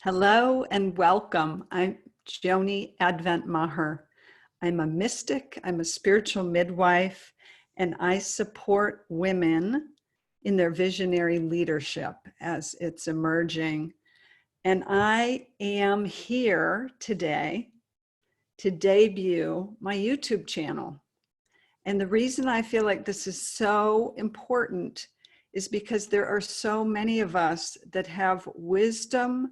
Hello and welcome. I'm Joni Advent Maher. I'm a mystic, I'm a spiritual midwife, and I support women in their visionary leadership as it's emerging. And I am here today to debut my YouTube channel. And the reason I feel like this is so important is because there are so many of us that have wisdom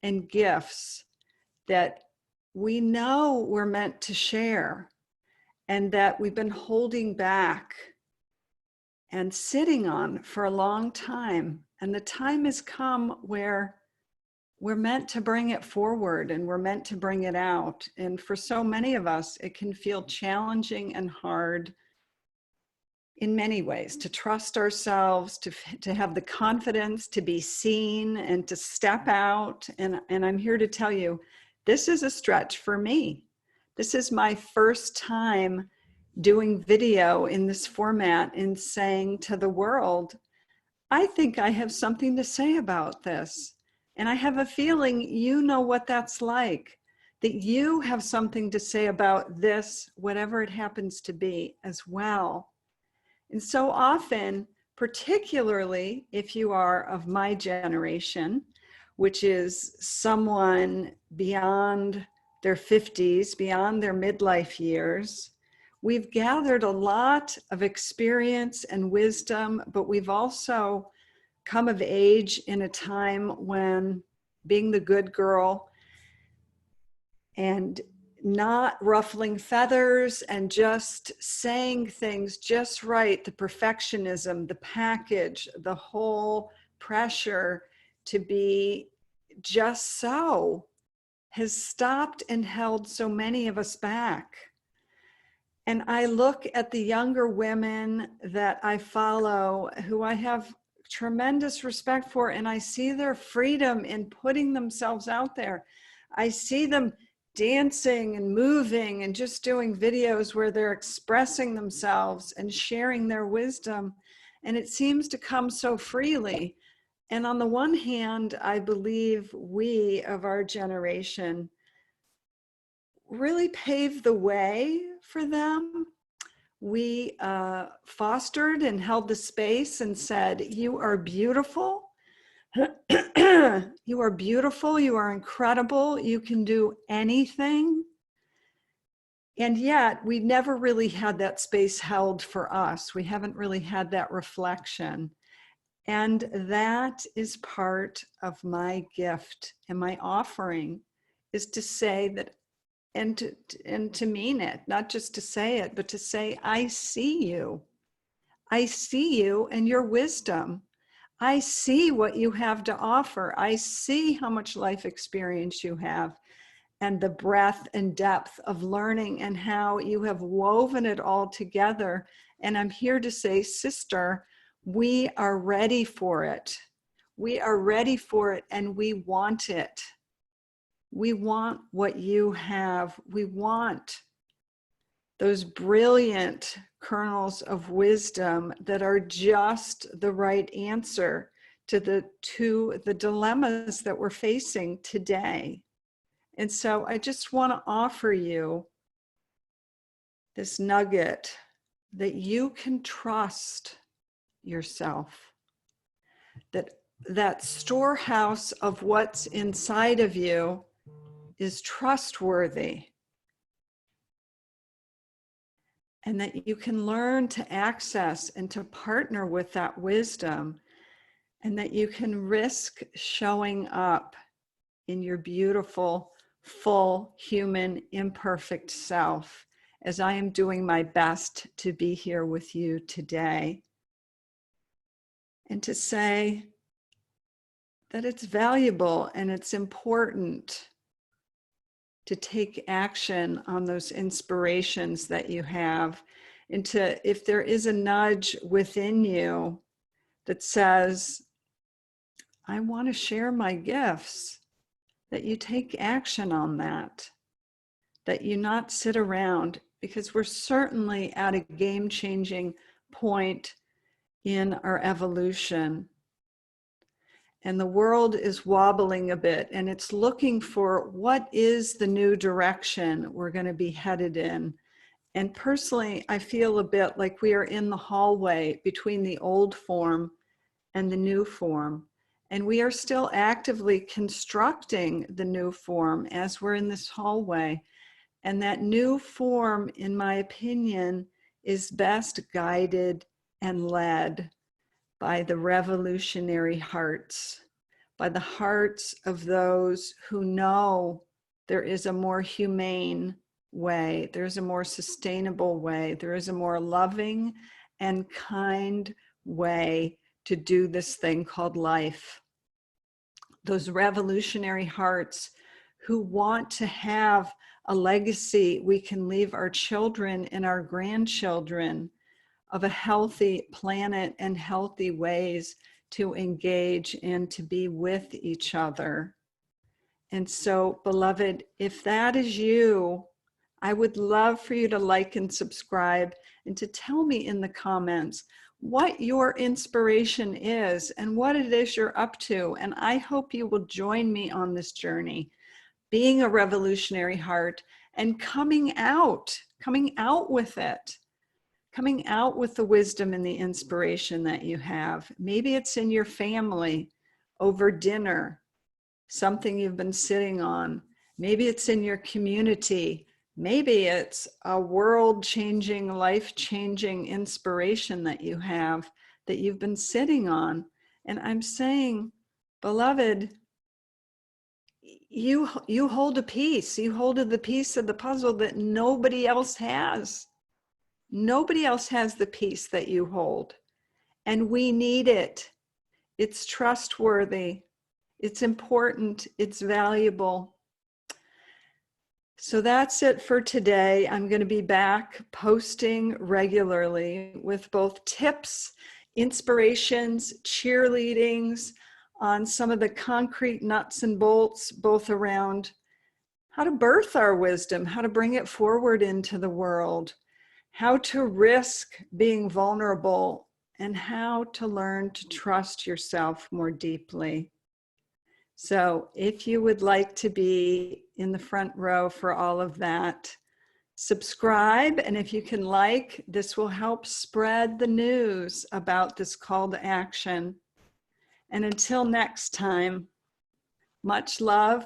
and gifts that we know we're meant to share and that we've been holding back and sitting on for a long time. And the time has come where we're meant to bring it forward and we're meant to bring it out. And for so many of us, it can feel challenging and hard in many ways, to trust ourselves, to have the confidence to be seen and to step out. And I'm here to tell you, this is a stretch for me. This is my first time doing video in this format and saying to the world, I think I have something to say about this. And I have a feeling you know what that's like, that you have something to say about this, whatever it happens to be as well. And so often, particularly if you are of my generation, which is someone beyond their 50s, beyond their midlife years, we've gathered a lot of experience and wisdom, but we've also come of age in a time when being the good girl and not ruffling feathers and just saying things just right, the perfectionism, the package, the whole pressure to be just so has stopped and held so many of us back. And I look at the younger women that I follow who I have tremendous respect for, and I see their freedom in putting themselves out there. I see them dancing and moving and just doing videos where they're expressing themselves and sharing their wisdom. And it seems to come so freely. And on the one hand, I believe we of our generation really paved the way for them. We fostered and held the space and said, you are beautiful. You are beautiful, you are incredible, you can do anything. And yet we never really had that space held for us. We haven't really had that reflection. And that is part of my gift and my offering, is to say that, and to mean it, not just to say it, but to say, I see you. I see you and your wisdom. I see what you have to offer. I see how much life experience you have and the breadth and depth of learning and how you have woven it all together. And I'm here to say, sister, we are ready for it. We are ready for it and we want it. We want what you have. We want those brilliant kernels of wisdom that are just the right answer to the dilemmas that we're facing today. And so I just want to offer you this nugget that you can trust yourself, that storehouse of what's inside of you is trustworthy, and that you can learn to access and to partner with that wisdom, and that you can risk showing up in your beautiful, full, human, imperfect self, as I am doing my best to be here with you today. And to say that it's valuable and it's important to take action on those inspirations that you have, and to, if there is a nudge within you that says, I want to share my gifts, that you take action on that, that you not sit around, because we're certainly at a game-changing point in our evolution. and the world is wobbling a bit, and it's looking for what is the new direction we're going to be headed in. And personally, I feel a bit like we are in the hallway between the old form and the new form. And we are still actively constructing the new form as we're in this hallway. And that new form, in my opinion, is best guided and led by the revolutionary hearts, by the hearts of those who know there is a more humane way, there's a more sustainable way, there is a more loving and kind way to do this thing called life. Those revolutionary hearts who want to have a legacy we can leave our children and our grandchildren of a healthy planet and healthy ways to engage and to be with each other. And so, beloved, if that is you, I would love for you to like and subscribe and to tell me in the comments what your inspiration is and what it is you're up to. And I hope you will join me on this journey, being a revolutionary heart and coming out with it. Coming out with the wisdom and the inspiration that you have. Maybe it's in your family over dinner, something you've been sitting on. Maybe it's in your community. Maybe it's a world-changing, life-changing inspiration that you have that you've been sitting on. And I'm saying, beloved, you hold a piece. You hold the piece of the puzzle that nobody else has. Nobody else has the piece that you hold, and we need it. It's trustworthy, it's important, it's valuable. So that's it for today. I'm going to be back posting regularly with both tips, inspirations, cheerleadings on some of the concrete nuts and bolts, both around how to birth our wisdom, how to bring it forward into the world, how to risk being vulnerable, and how to learn to trust yourself more deeply. So if you would like to be in the front row for all of that, subscribe. And if you can like, this will help spread the news about this call to action. And until next time, much love.